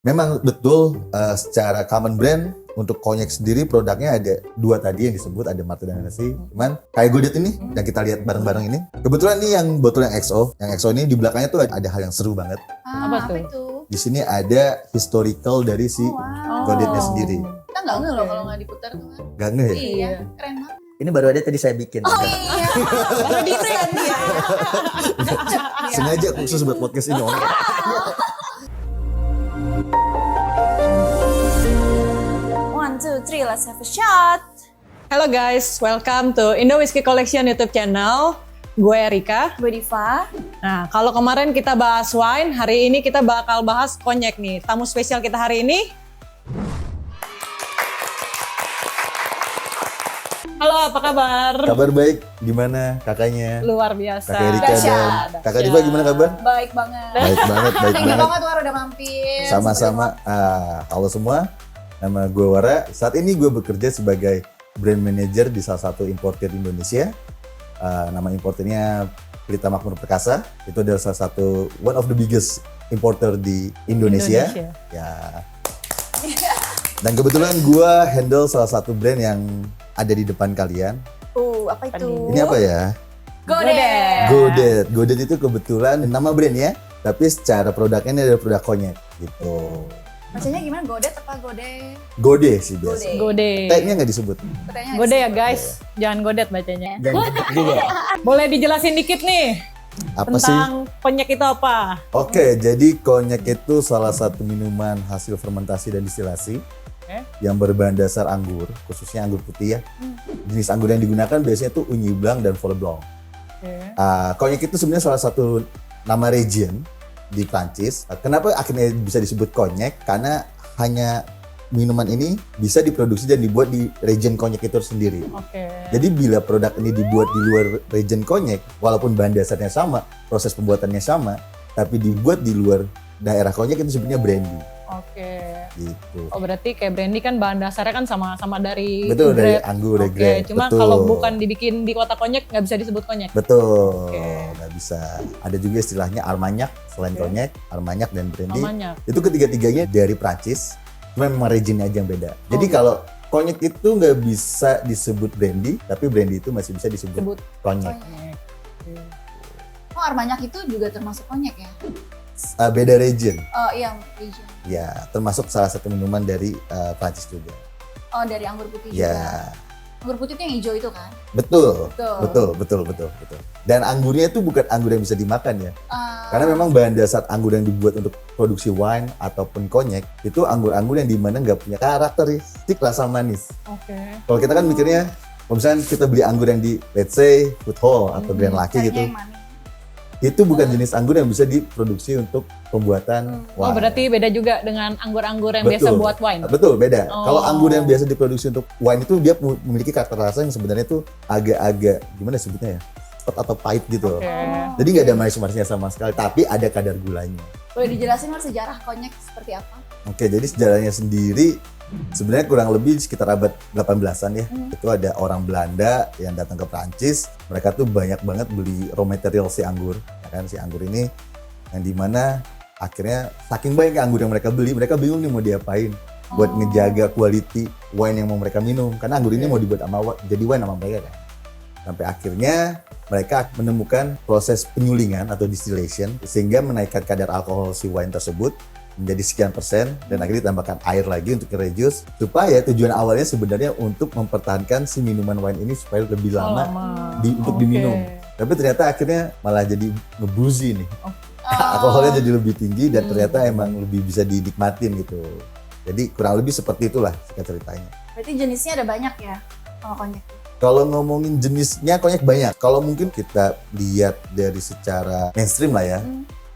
Memang betul secara common brand untuk konyek sendiri produknya ada dua tadi yang disebut, ada Martell dan Hennessy. Cuman kayak Godet ini yang kita lihat bareng-bareng ini. Kebetulan ini yang botol yang XO. Yang XO ini di belakangnya tuh ada hal yang seru banget. Apa itu? Di sini ada historical dari si Godetnya sendiri. Kita nggak ngeh loh kalau nggak diputar tuh kan. Gak ngeh ya? Iya, keren banget. Ini baru ada tadi saya bikin. Oh iya. Baru desain dia. Sengaja khusus buat podcast ini. One, two, three, let's have a shot. Halo guys, welcome to Indo Whiskey Collection YouTube channel. Gue Erika. Gue Diva. Nah, kalau kemarin kita bahas wine, hari ini kita bakal bahas konyek nih. Tamu spesial kita hari ini. Halo, apa kabar? Kabar baik, gimana kakaknya? Luar biasa. Kakak Erika dan Dahsyat. kakak Diva gimana kabar? Baik banget. Baik banget, baik Thank you banget. banget War udah mampir. Sama-sama. Halo semua, nama gue Wara. Saat ini gue bekerja sebagai brand manager di salah satu importer di Indonesia. Nama importernya Pelita Makmur Perkasa. Itu adalah salah satu one of the biggest importer di Indonesia. Ya. Dan kebetulan gue handle salah satu brand yang ada di depan kalian. Apa itu? Ini apa ya? Godet. Godet. Godet itu kebetulan nama brand ya, tapi secara produknya ini adalah produk konyek gitu. Bacanya gimana? Godet apa Gode? Gode sih biasa. Gode. T-nya nggak disebut. Katanya Gode ya guys, jangan godet bacanya. Gak juga. Boleh dijelasin dikit nih Apa sih? tentang konyek itu apa? Oke, jadi konyek itu salah satu minuman hasil fermentasi dan distilasi yang berbahan dasar anggur, khususnya anggur putih ya. Jenis anggur yang digunakan biasanya tuh Ugni Blanc dan Folle Blanc. Konyek itu sebenarnya salah satu nama region di Prancis. Kenapa akhirnya bisa disebut konyek? Karena hanya minuman ini bisa diproduksi dan dibuat di region konyek itu sendiri. Jadi bila produk ini dibuat di luar region konyek, walaupun bahan dasarnya sama, proses pembuatannya sama, tapi dibuat di luar daerah konyek itu sebenarnya brandy. Gitu. Oh berarti kayak brandy kan bahan dasarnya kan sama dari Betul, dari grape. anggur, dari grape. Cuma Betul. kalau bukan dibikin di kota konyek nggak bisa disebut konyek. Betul, nggak bisa. Ada juga istilahnya Armagnac, selain konyek, Armagnac dan brandy. Armagnac. Itu ketiga-tiganya dari Prancis, cuma memang regionnya aja yang beda. Jadi kalau konyek itu nggak bisa disebut brandy, tapi brandy itu masih bisa disebut konyek. Oh, Armagnac itu juga termasuk konyek ya? Beda region. Oh iya, region. Ya, termasuk salah satu minuman dari Prancis juga. Oh, dari anggur putih Ya, juga. Anggur putih itu yang hijau itu kan? betul. Dan anggurnya itu bukan anggur yang bisa dimakan ya. Karena memang bahan dasar anggur yang dibuat untuk produksi wine ataupun konyek itu anggur-anggur yang dimana nggak punya karakteristik rasa manis. Kalau kita kan mikirnya, kalau misalnya kita beli anggur yang di let's say Food Hall atau Grand Lucky gitu, Yang manis. itu bukan jenis anggur yang bisa diproduksi untuk pembuatan wine. Oh berarti beda juga dengan anggur-anggur yang biasa buat wine? Betul, beda. Kalau anggur yang biasa diproduksi untuk wine itu dia memiliki karakter rasa yang sebenarnya itu agak-agak, gimana sebutnya ya, hot atau pahit gitu loh. Jadi nggak ada manis-manisnya sama sekali, tapi ada kadar gulanya. Boleh dijelasin Mas sejarah konyek seperti apa? Oke, jadi sejarahnya sendiri sebenarnya kurang lebih sekitar abad 18-an ya. Itu ada orang Belanda yang datang ke Prancis. Mereka tuh banyak banget beli raw material si anggur. Ya kan, si anggur ini yang dimana akhirnya saking banyak anggur yang mereka beli, mereka bingung nih mau diapain buat ngejaga quality wine yang mau mereka minum. Karena anggur ini mau dibuat jadi wine sama mereka kan. Sampai akhirnya mereka menemukan proses penyulingan atau distillation sehingga menaikkan kadar alkohol si wine tersebut menjadi sekian persen dan akhirnya ditambahkan air lagi untuk reduce supaya tujuan awalnya sebenarnya untuk mempertahankan si minuman wine ini supaya lebih lama untuk diminum. Tapi ternyata akhirnya malah jadi ngebuzi nih. Alkoholnya jadi lebih tinggi dan ternyata emang lebih bisa dinikmatin gitu. Jadi kurang lebih seperti itulah singkat ceritanya. Berarti jenisnya ada banyak ya kalau konyek? Kalau ngomongin jenisnya konyek banyak. Kalau mungkin kita lihat dari secara mainstream lah ya,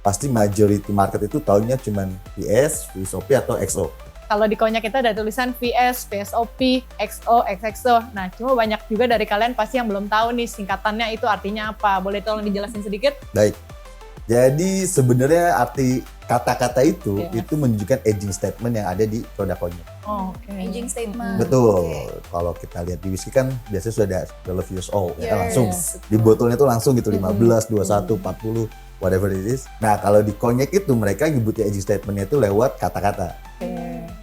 pasti majority market itu taunya cuman VS, VSOP atau XO. Kalau di konyek itu ada tulisan VS, VSOP, XO, XXO. Nah cuma banyak juga dari kalian pasti yang belum tahu nih singkatannya itu artinya apa. Boleh tolong dijelasin sedikit? Baik. Jadi sebenarnya arti kata-kata itu menunjukkan aging statement yang ada di produk konyek. Aging statement. Betul. Kalau kita lihat di whisky kan biasanya sudah ada 12 years old ya kan langsung. Di botolnya tuh langsung gitu 15, 21, 40. whatever it is. Nah, kalau di konyek itu mereka nyebutnya aging statementnya itu lewat kata-kata.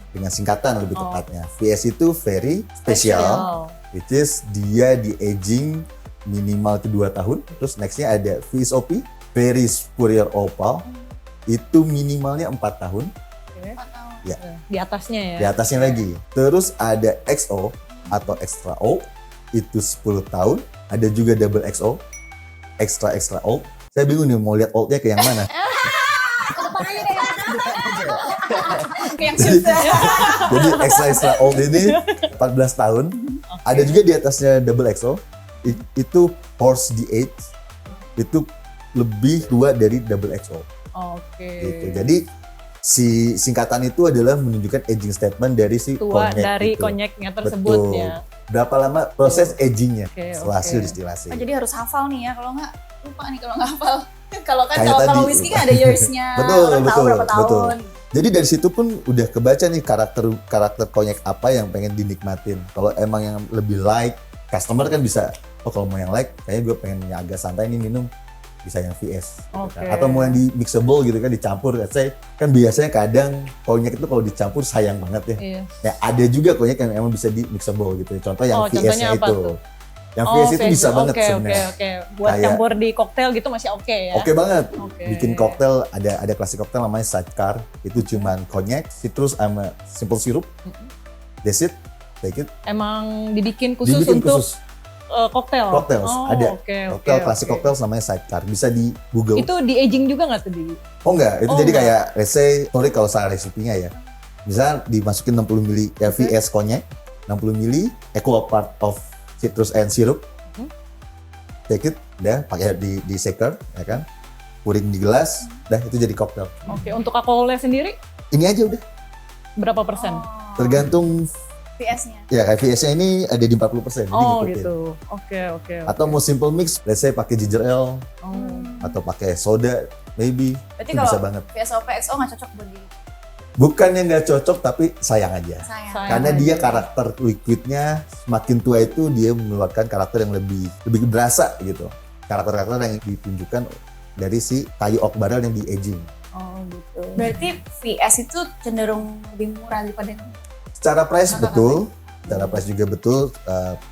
Dengan singkatan lebih tepatnya. VS itu very special, which is dia di aging minimal ke 2 tahun. Terus nextnya ada VSOP, very superior opal, itu minimalnya 4 tahun. 4 tahun. Ya. Di atasnya ya. Di atasnya lagi. Terus ada XO atau extra old, itu 10 tahun. Ada juga double XO, extra old. Saya bingung nih mau lihat oldnya ke yang mana. Jadi extra old ini 14 tahun. Ada juga di atasnya double XO. Itu horse the age. Itu lebih tua dari double XO. Oke. Gitu. Jadi si singkatan itu adalah menunjukkan aging statement dari si Tua konyek dari itu. konyeknya tersebut Betul. ya. Berapa lama proses agingnya Oke, setelah hasil oke. distilasi. Oh, jadi harus hafal nih ya, kalau nggak lupa nih kalau nggak hafal. Kalau kan Kayak kalau tadi. whisky kan ada years-nya, Betul, orang tahu betul, berapa tahun. betul. Jadi dari situ pun udah kebaca nih karakter konyek apa yang pengen dinikmatin. Kalau emang yang lebih light, customer kan bisa, oh kalau mau yang light, kayaknya gue pengen yang agak santai nih minum, bisa yang VS. Gitu kan. Oke. Atau mau yang di mixable gitu kan, dicampur. Saya kan biasanya kadang konyek itu kalau dicampur sayang banget ya. Iya. Ya ada juga konyek yang emang bisa di mixable gitu. Contoh yang VS-nya contohnya apa itu. tuh? Yang VS itu bisa banget Oke, sebenarnya. Oke. Buat Kayak- campur di koktail gitu masih oke ya. Oke banget. Oke. Bikin koktail ada klasik koktail namanya sidecar. Itu cuman konyek, citrus sama simple syrup. That's it. Take it. Emang dibikin khusus Dibikin untuk khusus koktail. cocktails. Oh, Ada Oke. koktail klasik koktail namanya sidecar. Bisa di Google. Itu di aging juga nggak tuh di? Oh enggak, itu Oh, jadi enggak. kayak let's say, sorry kalau salah resepnya ya. Misalnya dimasukin 60 ml ya VS konyek, 60 ml equal part of citrus and syrup. Take it, udah pakai di shaker, ya kan? Pouring di gelas, dah itu jadi koktail. Oke. Untuk alkoholnya sendiri Ini aja udah. berapa persen? Tergantung PS-nya. ya kayak VS-nya ini ada di 40%. jadi Oh ngikutin. gitu. Oke. Atau mau simple mix, let's say pakai ginger ale Oh. atau pakai soda, maybe Berarti itu bisa kalau banget. VSOP XO nggak cocok buat di Bukannya nggak cocok, tapi sayang aja. saya. Sayang. Karena aja. dia karakter liquidnya semakin tua itu dia mengeluarkan karakter yang lebih berasa gitu. Karakter-karakter yang ditunjukkan dari si kayu oak barrel yang di aging. Oh gitu. Berarti VS itu cenderung lebih murah daripada yang Secara price Kakak betul, secara price juga betul,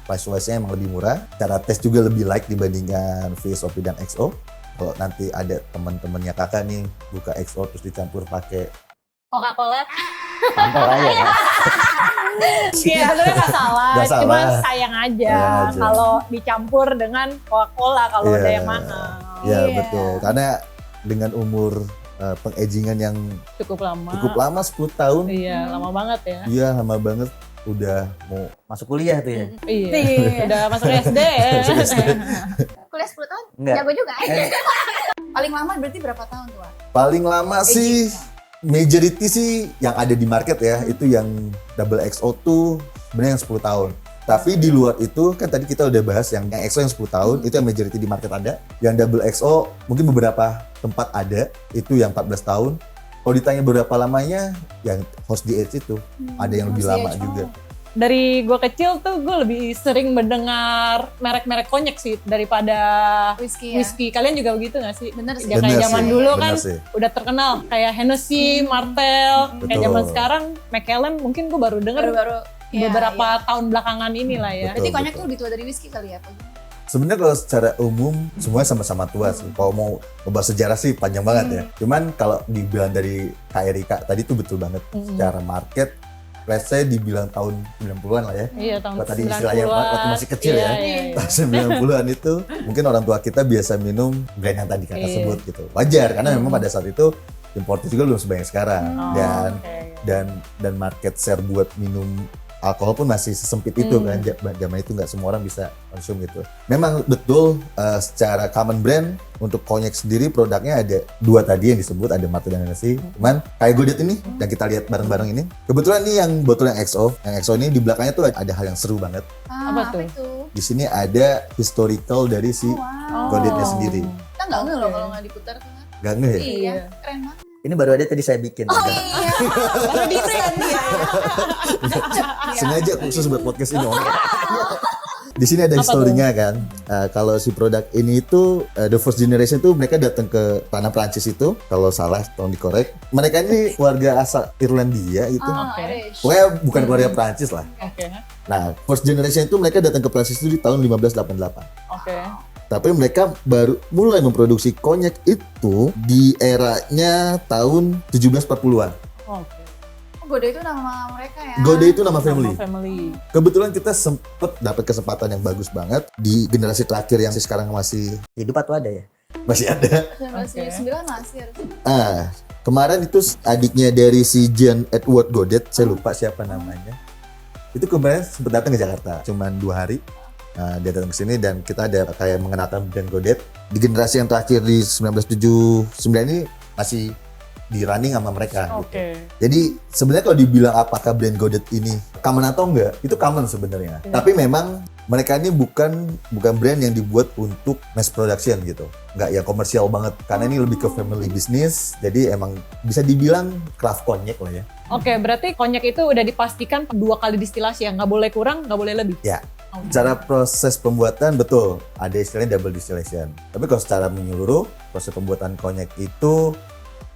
price wise-nya emang lebih murah. Secara taste juga lebih light dibandingkan VSOP dan XO. Kalau nanti ada teman-temannya kakak nih buka XO terus dicampur pakai Coca-Cola. tampol aja ya. Iya, sebenarnya nggak salah. Nggak salah. Cuma sayang aja Sayang aja. kalau dicampur dengan Coca-Cola kalau Iya. ada yang mahal. Iya Iya. betul, karena dengan umur pengagingan yang Cukup lama. cukup lama 10 tahun, Iya, lama banget ya. iya lama banget, udah mau masuk kuliah tuh ya. Iya. Iya. Udah masuk SD ya. kuliah 10 tahun? Enggak. Jago juga. Paling lama berarti berapa tahun tuh? Wak? Paling lama sih, majority sih yang ada di market ya, itu yang double XO tuh sebenarnya yang 10 tahun. Tapi di luar itu, kan tadi kita udah bahas yang XO yang 10 tahun, itu yang majority di market ada. Yang double XO mungkin beberapa tempat ada, itu yang 14 tahun. Kalau ditanya berapa lamanya, yang host di age itu, ada yang lebih Masih lama XO. juga. Dari gue kecil tuh gue lebih sering mendengar merek-merek konyek sih daripada Whisky ya? whisky. Kalian juga begitu gak sih? Bener sih. Ya kayak Bener zaman sih, dulu bener kan sih. udah terkenal kayak Hennessy, Martell. Kayak Betul. zaman sekarang Macallan mungkin gue baru denger Baru-baru. Iya, beberapa iya. tahun belakangan inilah ya. Berarti Betul, konyak betul. tuh lebih tua dari whisky kali ya? Pak? Sebenarnya kalau secara umum semuanya sama-sama tua sih. Kalau mau ngebahas sejarah sih panjang banget ya. Cuman kalau dibilang dari Kak Erika tadi tuh betul banget. Secara market, let's say dibilang tahun 90-an lah ya. Iya tahun Kalau tadi 90-an. istilahnya waktu masih kecil Iya, ya. iya, iya. Tahun 90-an itu mungkin orang tua kita biasa minum brand yang tadi kakak Iya. sebut gitu. Wajar karena memang pada saat itu impornya juga belum sebanyak sekarang. Oh, Dan oke. dan market share buat minum alkohol pun masih sesempit itu kan. Zaman itu nggak semua orang bisa konsum gitu. Memang betul secara common brand untuk konyek sendiri produknya ada dua tadi yang disebut, ada Martell dan Hennessy. Cuman kayak Godet ini yang kita lihat bareng-bareng ini. Kebetulan nih yang botol yang XO. Yang XO ini di belakangnya tuh ada hal yang seru banget. Apa tuh? Itu? Di sini ada historical dari si Wow. Godetnya sendiri. Kita nggak ngeh loh kalau nggak diputar tuh. Kan? Gak ngeh ya? Iya, keren banget. Ini baru ada tadi saya bikin. Oh iya. Baru di brand dia. Sengaja khusus buat podcast ini. Di sini ada Apa historinya kan. Kalau si produk ini itu the first generation itu mereka datang ke tanah Prancis itu, kalau salah tolong dikorek. Mereka ini warga asal Irlandia gitu. Oke. Irish. Pokoknya bukan keluarga Prancis lah. Oke. Nah, first generation itu mereka datang ke Prancis itu di tahun 1588. Oke. Tapi mereka baru mulai memproduksi konyak itu di eranya tahun 1740-an. Oke. Gode itu nama mereka ya. Gode itu nama family. Family. Kebetulan kita sempet dapat kesempatan yang bagus banget di generasi terakhir yang sekarang masih hidup atau ada ya? Masih ada. 1979 masih harusnya. Kemarin itu adiknya dari si John Edward Godet, saya lupa siapa namanya. Itu kemarin sempet datang ke Jakarta, cuman 2 hari. Dia datang ke sini dan kita ada kayak mengenalkan brand Godet. Di generasi yang terakhir di 1979 ini masih di running sama mereka. Oke. Gitu. Jadi sebenarnya kalau dibilang apakah brand Godet ini common atau enggak, itu common sebenarnya. Tapi memang mereka ini bukan brand yang dibuat untuk mass production gitu. Enggak ya komersial banget, karena ini lebih ke family business. Jadi emang bisa dibilang craft konyak lah ya. Oke, berarti konyak itu udah dipastikan 2 kali distilasi ya, nggak boleh kurang, nggak boleh lebih. Ya. Cara proses pembuatan betul, ada istilahnya double distillation. Tapi kalau secara menyeluruh, proses pembuatan konyak itu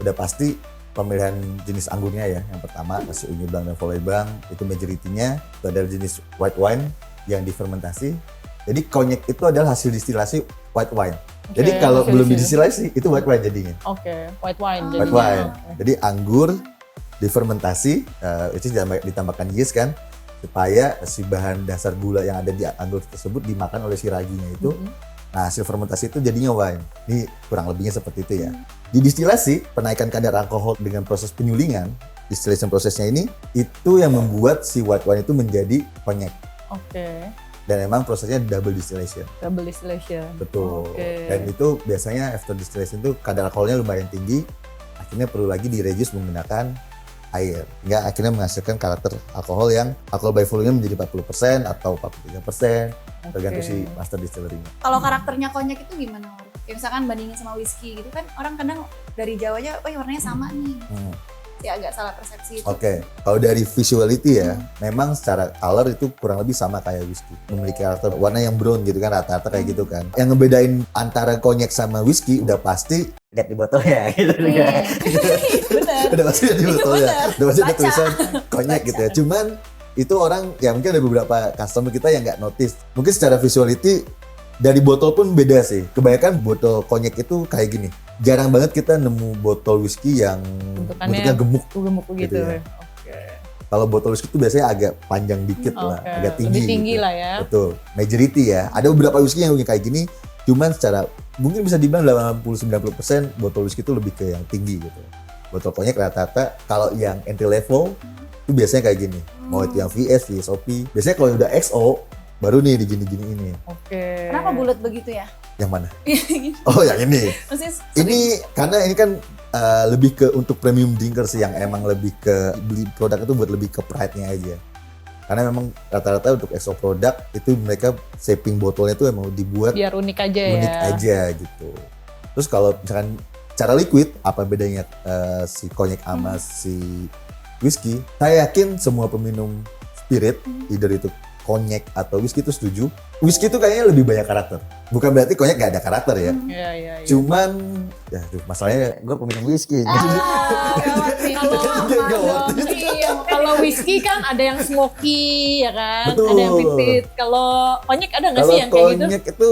udah pasti pemilihan jenis anggurnya ya. Yang pertama masih unyu blanc dan Follet Blanc, itu majority-nya. Itu adalah jenis white wine yang difermentasi. Jadi konyak itu adalah hasil distilasi white wine. Jadi Oke, kalau hasil belum distilasi. didistilasi itu white wine jadinya. Oke, white wine. White jadinya. wine. Jadi anggur difermentasi, itu ditambahkan yeast kan, supaya si bahan dasar gula yang ada di anggur tersebut dimakan oleh si raginya itu. Nah, hasil fermentasi itu jadinya wine. Ini kurang lebihnya seperti itu ya. Di distilasi, penaikan kadar alkohol dengan proses penyulingan, distillation prosesnya ini, itu yang membuat si white wine itu menjadi konyak. Oke. Dan memang prosesnya double distillation. Double distillation. Betul. Oke. Dan itu biasanya after distillation itu kadar alkoholnya lumayan tinggi, akhirnya perlu lagi di-reduce menggunakan air. Hingga akhirnya menghasilkan karakter alkohol yang alkohol by volume menjadi 40% atau 43%, tergantung si master distillery-nya. Kalau karakternya konyak itu gimana? War? Ya misalkan bandingin sama whisky gitu kan, orang kadang dari Jawanya, warnanya sama nih. Ya agak salah persepsi itu. Oke, kalau dari visuality ya, memang secara color itu kurang lebih sama kayak whisky. Memiliki karakter warna yang brown gitu kan, rata-rata kayak gitu kan. Yang ngebedain antara konyak sama whisky udah pasti lihat di botolnya gitu kan. Benar. Udah pasti lihat di botolnya. Udah pasti ada Baca. tulisan konyak gitu ya. Cuman itu orang, ya mungkin ada beberapa customer kita yang nggak notice. Mungkin secara visuality dari botol pun beda sih. Kebanyakan botol konyak itu kayak gini. Jarang banget kita nemu botol whisky yang bentuknya gemuk. Gemuk gitu. Gitu ya. Oke. Kalau botol whisky itu biasanya agak panjang dikit lah, Oke. agak tinggi. Lebih tinggi gitu. lah ya. Betul. Majority ya. Ada beberapa whisky yang kayak gini. Cuman secara mungkin bisa dibilang 80-90% botol whisky itu lebih ke yang tinggi gitu. Botol konyak rata-rata kalau yang entry level itu biasanya kayak gini. Mau itu yang VS, VSOP. Biasanya kalau udah XO baru nih digini-gini ini. Oke. Kenapa bulat begitu ya? Yang mana? Oh, yang ini. Maksudnya Ini karena ini kan lebih ke untuk premium drinker sih, yang emang lebih ke beli produk itu buat lebih ke pride-nya aja. Karena memang rata-rata untuk EXO produk itu mereka shaping botolnya itu emang dibuat biar unik aja ya. unik aja gitu. Terus kalau misalkan cara liquid, apa bedanya si konyak sama si whisky? Saya yakin semua peminum spirit, either itu konyak atau whisky itu setuju. Whisky itu kayaknya lebih banyak karakter. Bukan berarti konyak nggak ada karakter ya. Iya, iya, iya. Cuman, ya masalahnya gue peminum whisky. Kalau whisky kan ada yang smoky ya kan, Betul. ada yang pipit. Kalau konyak ada nggak Kalau sih yang kayak gitu? konyak itu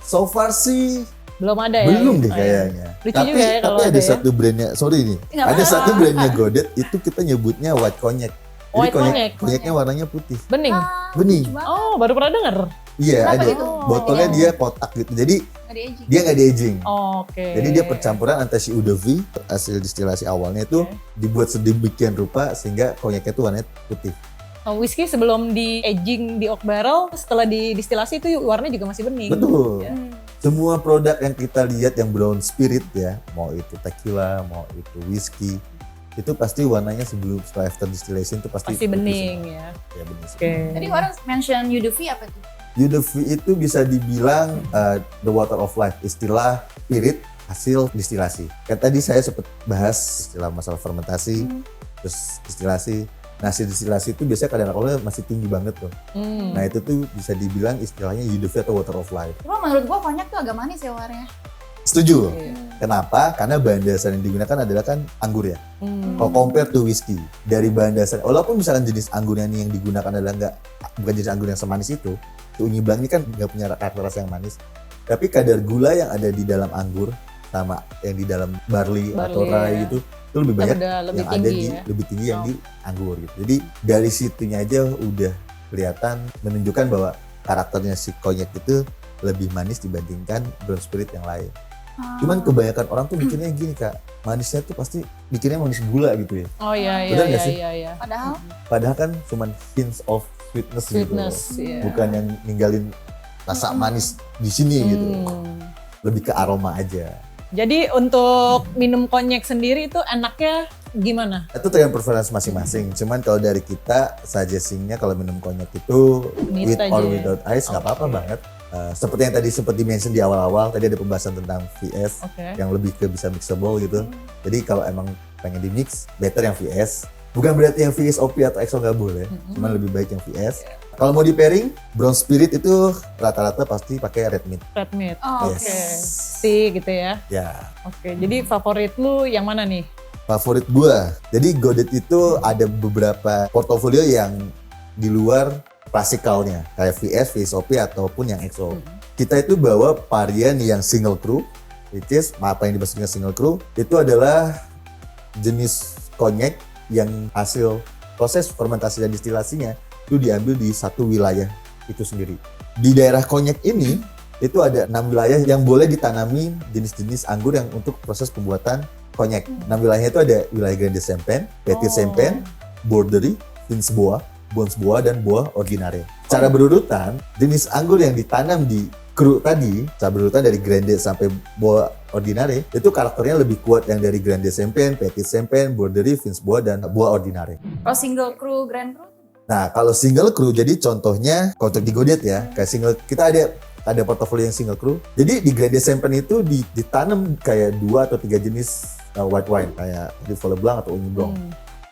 so far sih Belum ada ya? belum deh Oh, iya. kayaknya. Lucu Tapi juga ya kalau ada ada ya. satu brandnya, sorry nih, Nggak ada apa-apa. satu brandnya Godet itu kita nyebutnya white konyak. Jadi White konyak. konyaknya warnanya putih, Bening. bening. Oh, baru pernah denger. Iya Kenapa ada. gitu? Botolnya dia kotak gitu. Jadi Nggak di-aging. dia nggak di aging. Oke. Jadi dia percampuran antara si eau de vie, hasil distilasi awalnya itu Oke. dibuat sedemikian rupa sehingga konyaknya itu warnanya putih. Oh, whisky sebelum di aging di oak barrel, setelah didistilasi itu warnanya juga masih bening. Betul. Ya. Semua produk yang kita lihat yang brown spirit ya, mau itu tequila, mau itu whiskey, itu pasti warnanya setelah after distillation itu pasti Pasti putih bening semua. ya. Ya bening semua. Oke. Tadi orang mention Yudufi apa tuh? Eau de vie itu bisa dibilang the water of life, istilah spirit hasil distilasi. Kan tadi saya sempat bahas istilah masalah fermentasi, terus distilasi. Nah, si destilasi itu biasanya kadar alkoholnya masih tinggi banget tuh. Nah, itu tuh bisa dibilang istilahnya Eudevia atau water of life. Cuma menurut gua konyak tuh agak manis ya warnanya. Setuju? Iya. Kenapa? Karena bahan dasar yang digunakan adalah kan anggur ya. Kalau compare to whiskey, dari bahan dasar, walaupun misalkan jenis anggurnya nih yang digunakan adalah bukan jenis anggur yang semanis itu, Unyi Blanc ini kan nggak punya karakter rasa yang manis, tapi kadar gula yang ada di dalam anggur sama yang di dalam barley atau rye ya. itu lebih banyak Lebih yang ada tinggi di ya. lebih tinggi yang di anggur gitu. Jadi dari situnya aja udah kelihatan menunjukkan bahwa karakternya si konyak itu lebih manis dibandingkan brown spirit yang lain. Cuman kebanyakan orang tuh mikirnya gini Kak, manisnya tuh pasti mikirnya manis gula gitu ya. Oh iya Benar nggak sih? iya. Padahal Padahal kan cuman hints of sweetness, Sweetness, gitu. iya. Bukan yang ninggalin rasa manis di sini gitu. Lebih ke aroma aja. Jadi untuk minum konyak sendiri itu enaknya gimana? Itu tergantung preferensi masing-masing. Cuman kalau dari kita, suggesting-nya kalau minum konyak itu Neat with aja or ya? without ice nggak apa-apa Oke. banget. Seperti yang tadi sempat di-mention di awal-awal, tadi ada pembahasan tentang VS Oke. yang lebih ke bisa mixable gitu. Jadi kalau emang pengen di-mix, better yang VS. Bukan berarti yang VSOP atau EXO nggak boleh, cuman lebih baik yang VS. Kalau mau di pairing, brown spirit itu rata-rata pasti pakai red meat. Red meat. Oh, Oke. Yes. Tea gitu ya. Ya, Oke. Jadi favorit lu yang mana nih? favorit gua. Jadi Godet itu ada beberapa portofolio yang di luar klasikalnya, kayak VS, VSOP ataupun yang XO. Kita itu bawa varian yang single crew, which is apa yang dimaksud dengan single crew itu adalah jenis konyak yang hasil proses fermentasi dan distilasinya itu diambil di satu wilayah itu sendiri. Di daerah konyak ini itu ada 6 wilayah yang boleh ditanami jenis-jenis anggur yang untuk proses pembuatan konyak. 6 wilayahnya itu ada wilayah Grande Champagne, Petit Champagne, Borderie, Vins Bois, Bons Bois, dan Bois Ordinaire. Cara berurutan, jenis anggur yang ditanam di kru tadi, cara berurutan dari Grande sampai Bois Ordinaire, itu karakternya lebih kuat yang dari Grande Champagne, Petit Champagne, Borderie, Vins Bois, dan Bois Ordinaire. kalau single crew, grand crew. Nah, kalau single crew, jadi contohnya untuk di Godet ya, kayak single, kita ada portofolio yang single crew. Jadi di Grande Champagne itu ditanam kayak 2 atau 3 jenis white wine, kayak Rivolle Blanc atau Ugni Blanc.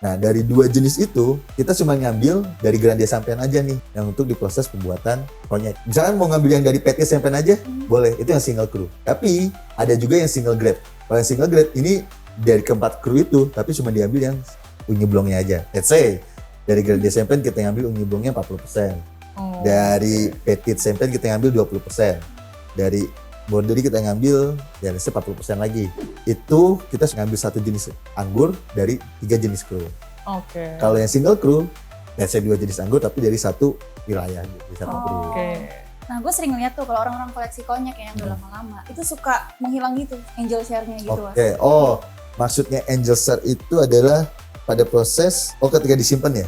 Nah, dari 2 jenis itu, kita cuma ngambil dari Grande Champagne aja nih, yang untuk diproses pembuatan konyak. Misalkan mau ngambil yang dari Petit Champagne aja, boleh, itu yang single crew. Tapi, ada juga yang single grade. Kalau yang single grade, ini dari keempat crew itu, tapi cuma diambil yang Ugni Blancnya aja. Let's say, dari Grande Champagne kita ngambil Ugni Blancnya 40%. Oh. Dari Petit Champagne kita ngambil 20%. Dari Borderie kita ngambil ya 40% lagi. Itu kita ngambil satu jenis anggur dari 3 jenis crew. Oke. Kalau yang single crew, let's say 2 jenis anggur tapi dari satu wilayah, dari satu crew. Oke. Nah, gue sering lihat tuh kalau orang-orang koleksi konyak yang udah lama-lama, itu suka menghilang gitu, angel share-nya gitu. Oke, oh maksudnya angel share itu adalah pada proses, ketika disimpan ya?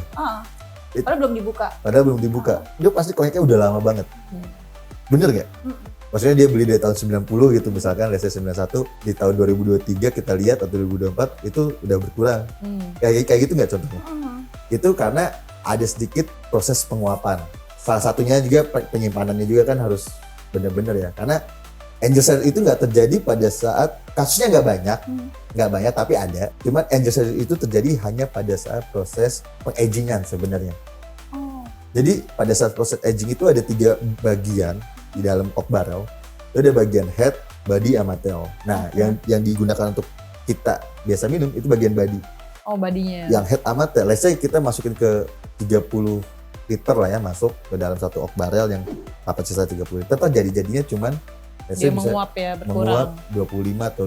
Padahal belum dibuka. Padahal belum dibuka. Itu pasti konyaknya udah lama banget. Bener nggak? Maksudnya dia beli dari tahun 90 gitu misalkan, let's say 91, di tahun 2023 kita lihat atau 2024 itu udah berkurang. Kayak gitu nggak contohnya? Itu karena ada sedikit proses penguapan. Salah satunya juga penyimpanannya juga kan harus benar-benar ya. Karena angel share itu nggak terjadi pada saat kasusnya nggak banyak tapi ada. Cuman angel share itu terjadi hanya pada saat proses pengagingan sebenarnya. Jadi pada saat proses aging itu ada 3 bagian di dalam oak barrel. Itu ada bagian head, body, sama tail. Nah, yang digunakan untuk kita biasa minum itu bagian body. Oh, badinya. Yang head sama tail, let's say kita masukin ke 30 liter lah ya, masuk ke dalam satu oak barrel yang kapasitas 30 liter, kan jadi-jadinya cuman let's say Dia bisa menguap ya, menguap berkurang. 25 atau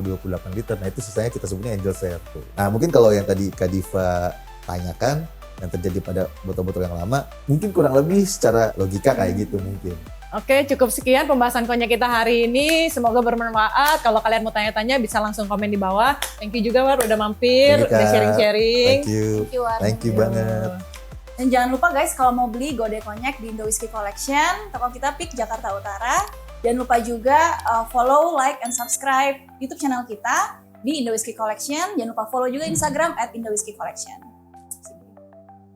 28 liter. Nah, itu sisanya kita sebutnya angel share. Nah, mungkin kalau yang tadi Kak Diva tanyakan, yang terjadi pada botol-botol yang lama, mungkin kurang lebih secara logika kayak gitu mungkin. Oke, cukup sekian pembahasan konyak kita hari ini. Semoga bermanfaat. Kalau kalian mau tanya-tanya bisa langsung komen di bawah. Thank you juga War udah mampir, Thank you, udah Kak. sharing-sharing. Thank you. Thank you, War. Thank you banget. Dan jangan lupa guys, kalau mau beli Godet Konyak di Indo Whiskey Collection, toko kita PIK Jakarta Utara. Jangan lupa juga follow, like, and subscribe YouTube channel kita di Indo Whiskey Collection. Jangan lupa follow juga Instagram @IndoWhiskeyCollection.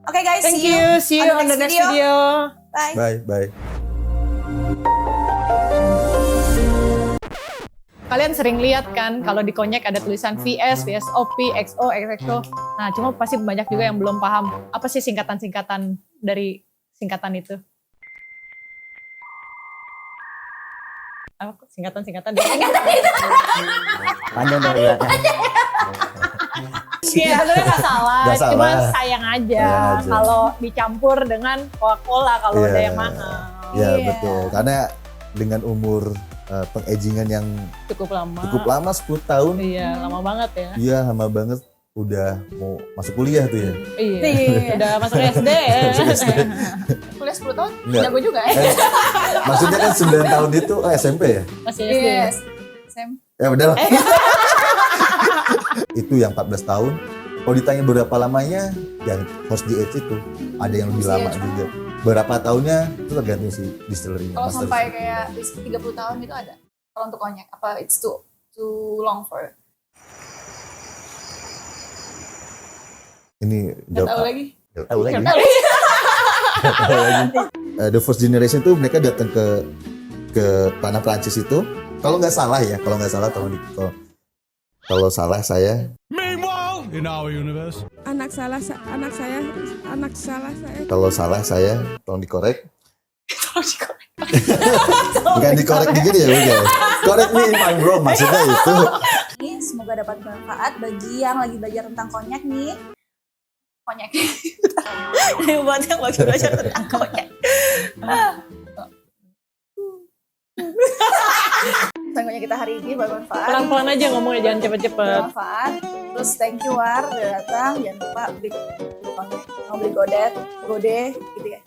Oke guys, Thank you. See you on the next video. Bye. Bye. kalian sering lihat kan kalau di Konyek ada tulisan VS, VSOP, XO, XXO. Nah, cuma pasti banyak juga yang belum paham apa sih singkatan-singkatan dari singkatan itu. Apa singkatan-singkatan dari singkatan itu? Panjang dari belakang. Iya, sebenarnya nggak salah. Nggak salah. Cuma sayang aja kalau dicampur dengan Coca-Cola kalau Iya. ada yang mahal. Ya Iya. betul, karena dengan umur pengagingan yang Cukup lama. cukup lama 10 tahun, Iya, lama banget ya. iya lama banget, udah mau masuk kuliah tuh ya. Iya. Iya. Udah masuk SD ya. Kuliah 10 tahun, Enggak. jago juga ya. Maksudnya kan 9 tahun itu SMP ya? Masih SD. Yes. Sam. Ya udah lah. Itu yang 14 tahun. Kalau ditanya berapa lamanya, ya harus di age itu. Ada yang lebih Harus lama di age. juga. Berapa tahunnya itu tergantung si distillery-nya. Kalau master. sampai kayak 30 tahun itu ada. Kalau untuk konyak apa it's too long for. Ini Nggak tahu lagi. Nggak tahu lagi. Nggak tahu lagi. Nggak tahu lagi. The first generation tuh mereka datang ke tanah Prancis itu. Kalau nggak salah ya, kalau salah saya. Meanwhile, in our universe. anak salah saya Kalau salah saya, tolong dikorek. Bukan dikorek dikit ya, udah. Correct me if I'm wrong, maksudnya itu. Ini semoga dapat bermanfaat bagi yang lagi belajar tentang konyak nih. Konyak. Buat yang lagi belajar tentang konyak. Konyak kita hari ini bermanfaat. Pelan-pelan aja ngomongnya, jangan cepet-cepet. Bermanfaat. Terus thank you War udah datang. Jangan lupa beli konyak. Mau beli gode gitu ya.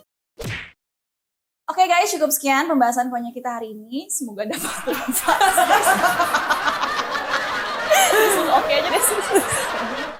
Oke guys, cukup sekian pembahasan konyak kita hari ini. Semoga dapat bermanfaat. Oke aja deh.